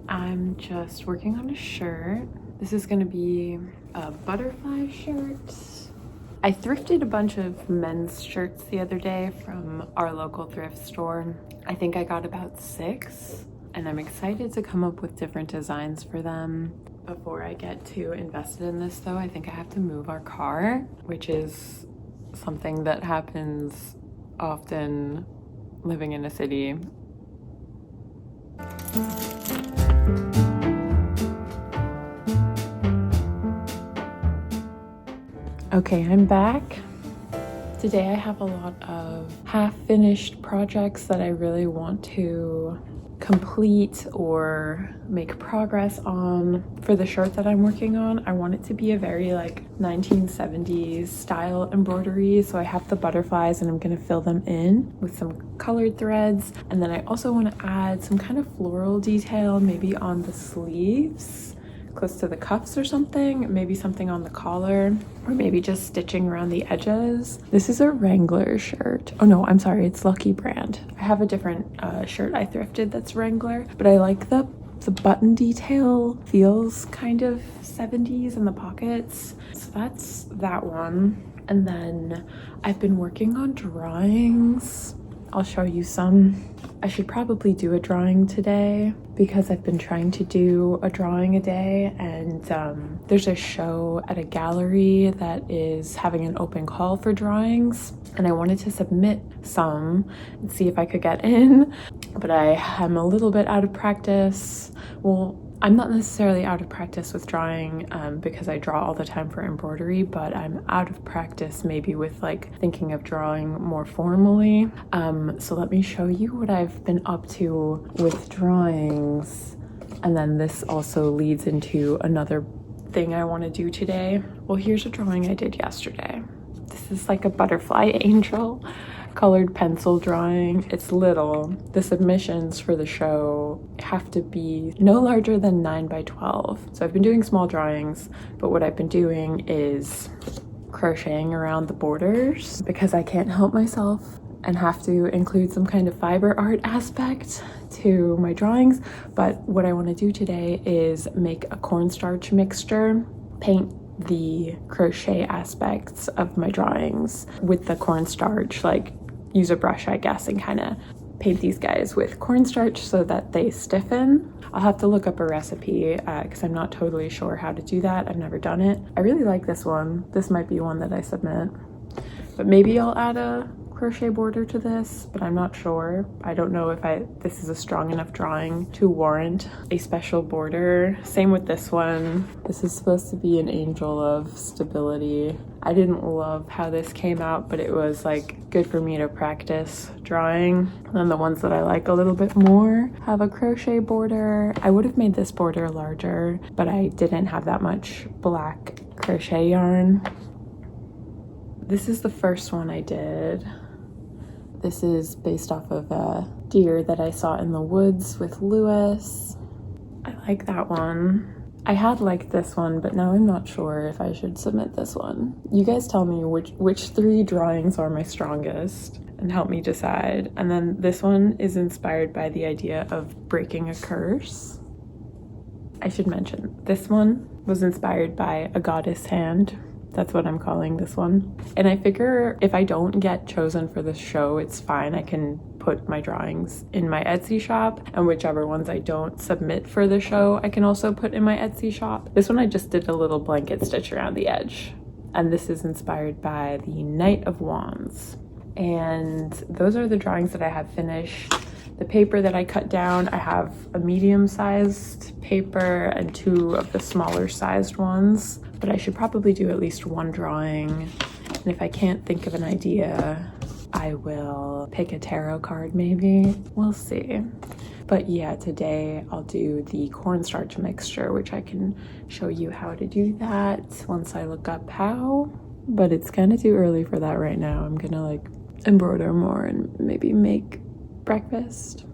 I'm just working on a shirt. This is gonna be a butterfly shirt. I thrifted a bunch of men's shirts the other day from our local thrift store. I think I got about 6, and I'm excited to come up with different designs for them. Before I get too invested in this though, I think I have to move our car, which is something that happens often living in a city. Okay, I'm back. Today I have a lot of half-finished projects that I really want to complete or make progress on. For the shirt that I'm working on, I want it to be a very like 1970s style embroidery, so I have the butterflies and I'm going to fill them in with some colored threads, and then I also want to add some kind of floral detail, maybe on the sleeves close to the cuffs or something, maybe something on the collar, or maybe just stitching around the edges. This is a Wrangler shirt. Oh no, I'm sorry, it's Lucky brand. I have a different shirt I thrifted that's Wrangler, but I like the button detail, feels kind of 70s in the pockets. So that's that one. And then I've been working on drawings. I'll show you some. I should probably do a drawing today because I've been trying to do a drawing a day, and there's a show at a gallery that is having an open call for drawings, and I wanted to submit some and see if I could get in, but I am a little bit out of practice. Well, I'm not necessarily out of practice with drawing because I draw all the time for embroidery, but I'm out of practice maybe with like thinking of drawing more formally. So let me show you what I've been up to with drawings. And then this also leads into another thing I want to do today. Well, here's a drawing I did yesterday. This is like a butterfly angel colored pencil drawing. It's little. The submissions for the show have to be no larger than 9 by 12. So I've been doing small drawings, but what I've been doing is crocheting around the borders because I can't help myself and have to include some kind of fiber art aspect to my drawings. But what I want to do today is make a cornstarch mixture, paint the crochet aspects of my drawings with the cornstarch, like use a brush, I guess, and kind of paint these guys with cornstarch so that they stiffen. I'll have to look up a recipe because I'm not totally sure how to do that. I've never done it. I really like this one. This might be one that I submit, but maybe I'll add a crochet border to this, but I'm not sure. I don't know if this is a strong enough drawing to warrant a special border. Same with this one. This is supposed to be an angel of stability. I didn't love how this came out, but it was like good for me to practice drawing. And then the ones that I like a little bit more have a crochet border. I would have made this border larger, but I didn't have that much black crochet yarn. This is the first one I did. This is based off of a deer that I saw in the woods with Lewis. I like that one. I had liked this one, but now I'm not sure if I should submit this one. You guys tell me which 3 drawings are my strongest and help me decide. And then this one is inspired by the idea of breaking a curse. I should mention, this one was inspired by a goddess hand. That's what I'm calling this one. And I figure if I don't get chosen for this show, it's fine. I can put my drawings in my Etsy shop, and whichever ones I don't submit for the show, I can also put in my Etsy shop. This one I just did a little blanket stitch around the edge. And this is inspired by the Knight of Wands. And those are the drawings that I have finished. The paper that I cut down, I have a medium-sized paper and 2 of the smaller sized ones, but I should probably do at least 1 drawing. And if I can't think of an idea, I will pick a tarot card maybe. We'll see. But yeah, today I'll do the cornstarch mixture, which I can show you how to do that once I look up how. But it's kind of too early for that right now. I'm gonna like embroider more and maybe make breakfast.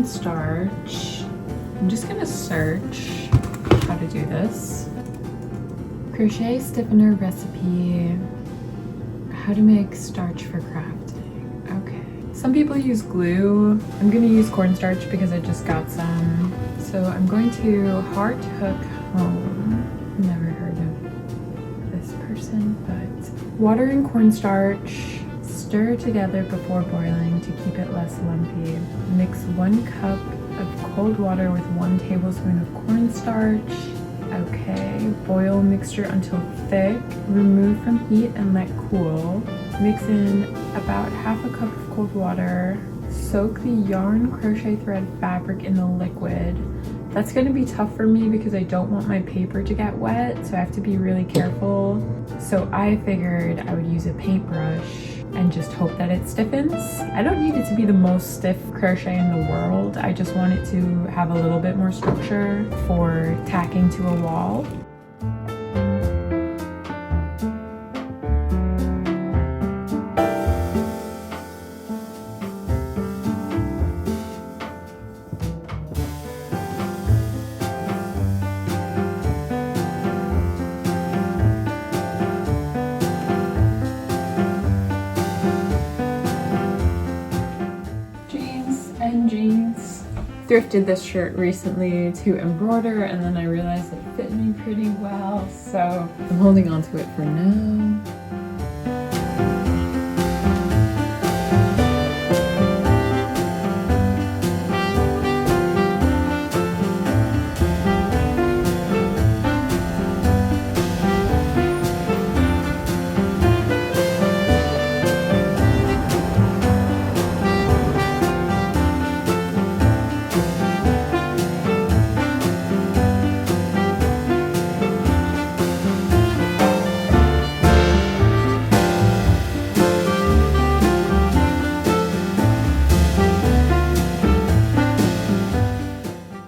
cornstarch. I'm just gonna search how to do this. Crochet stiffener recipe. How to make starch for crafting. Okay. Some people use glue. I'm gonna use cornstarch because I just got some. So I'm going to Heart Hook Home. Never heard of this person, but water and cornstarch. Stir together before boiling to keep it less lumpy. Mix 1 cup of cold water with 1 tablespoon of cornstarch. Okay, boil mixture until thick. Remove from heat and let cool. Mix in about half a cup of cold water. Soak the yarn crochet thread fabric in the liquid. That's going to be tough for me because I don't want my paper to get wet, so I have to be really careful. So I figured I would use a paintbrush and just hope that it stiffens. I don't need it to be the most stiff crochet in the world. I just want it to have a little bit more structure for tacking to a wall. Jeans. Thrifted this shirt recently to embroider, and then I realized it fit me pretty well, so I'm holding on to it for now.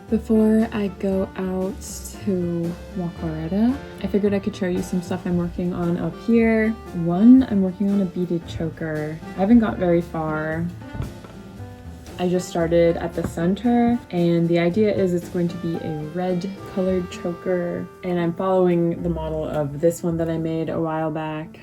Before I go out to Walk-Loretta, I figured I could show you some stuff I'm working on up here. One, I'm working on a beaded choker. I haven't got very far. I just started at the center, and the idea is it's going to be a red colored choker, and I'm following the model of this one that I made a while back.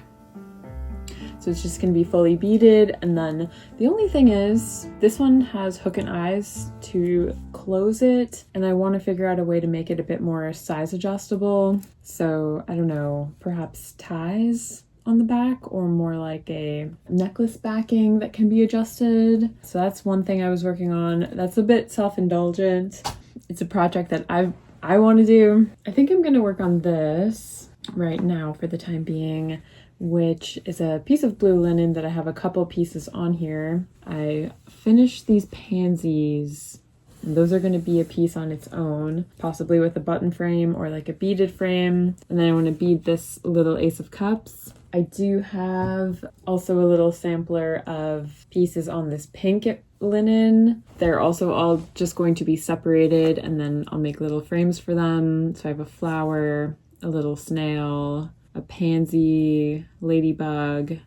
So it's just going to be fully beaded, and then the only thing is this one has hook and eyes to close it, and I want to figure out a way to make it a bit more size adjustable. So I don't know, perhaps ties on the back, or more like a necklace backing that can be adjusted. So that's one thing I was working on. That's a bit self-indulgent. It's a project that I want to do. I think I'm going to work on this right now for the time being, which is a piece of blue linen that I have a couple pieces on here. I finished these pansies, and those are going to be a piece on its own, possibly with a button frame or like a beaded frame. And then I want to bead this little Ace of Cups. I do have also a little sampler of pieces on this pink linen. They're also all just going to be separated, and then I'll make little frames for them. So I have a flower, a little snail, a pansy, ladybug.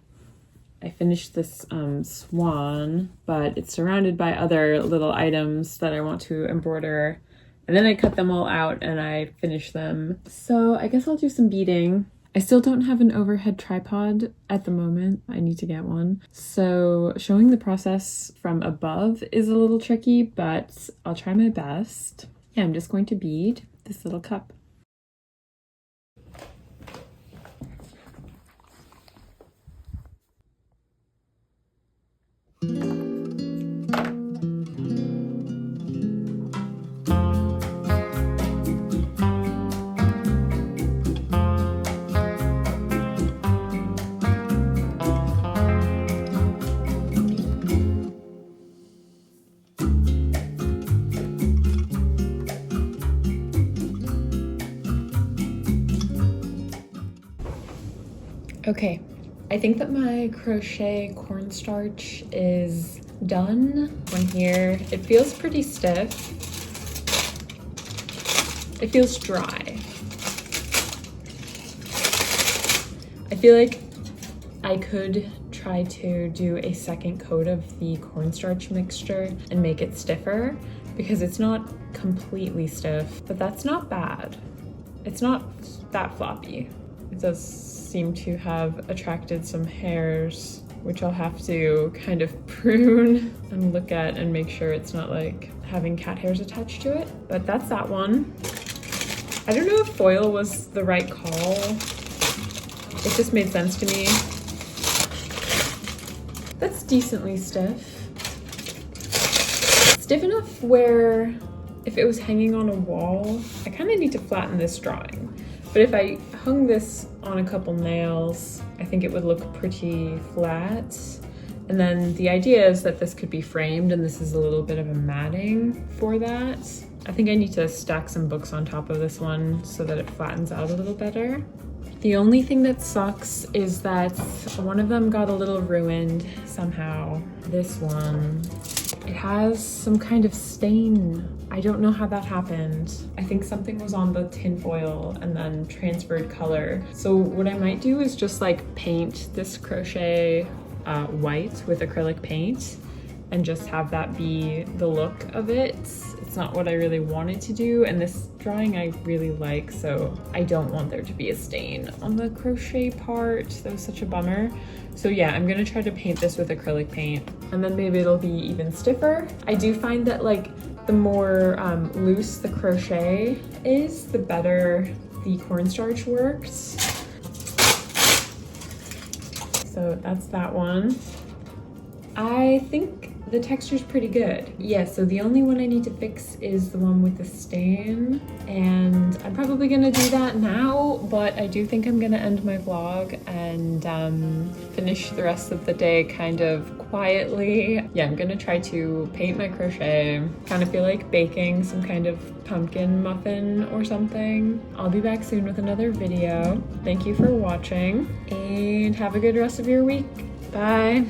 I finished this swan, but it's surrounded by other little items that I want to embroider. And then I cut them all out and I finish them. So I guess I'll do some beading. I still don't have an overhead tripod at the moment. I need to get one. So showing the process from above is a little tricky, but I'll try my best. Yeah, I'm just going to bead this little cup. Okay, I think that my crochet cornstarch is done on here. It feels pretty stiff. It feels dry. I feel like I could try try to do a second coat of the cornstarch mixture and make it stiffer, because it's not completely stiff, but that's not bad. It's not that floppy. It does seem to have attracted some hairs, which I'll have to kind of prune and look at and make sure it's not like having cat hairs attached to it. But that's that one. I don't know if foil was the right call. It just made sense to me. That's decently stiff. Stiff enough where if it was hanging on a wall, I kind of need to flatten this drawing. But if I hung this on a couple nails, I think it would look pretty flat. And then the idea is that this could be framed, and this is a little bit of a matting for that. I think I need to stack some books on top of this one so that it flattens out a little better. The only thing that sucks is that one of them got a little ruined somehow. This one, it has some kind of stain. I don't know how that happened. I think something was on the tin foil and then transferred color. So what I might do is just like paint this crochet white with acrylic paint and just have that be the look of it. It's not what I really wanted to do, and this drawing I really like, so I don't want there to be a stain on the crochet part. That was such a bummer. So yeah, I'm gonna try to paint this with acrylic paint, and then maybe it'll be even stiffer. I do find that like the more loose the crochet is, the better the cornstarch works. So that's that one. I think the texture's pretty good. Yeah, so the only one I need to fix is the one with the stain, and I'm probably gonna do that now, but I do think I'm gonna end my vlog and finish the rest of the day kind of quietly. Yeah, I'm gonna try to paint my crochet. Kind of feel like baking some kind of pumpkin muffin or something. I'll be back soon with another video. Thank you for watching, and have a good rest of your week. Bye.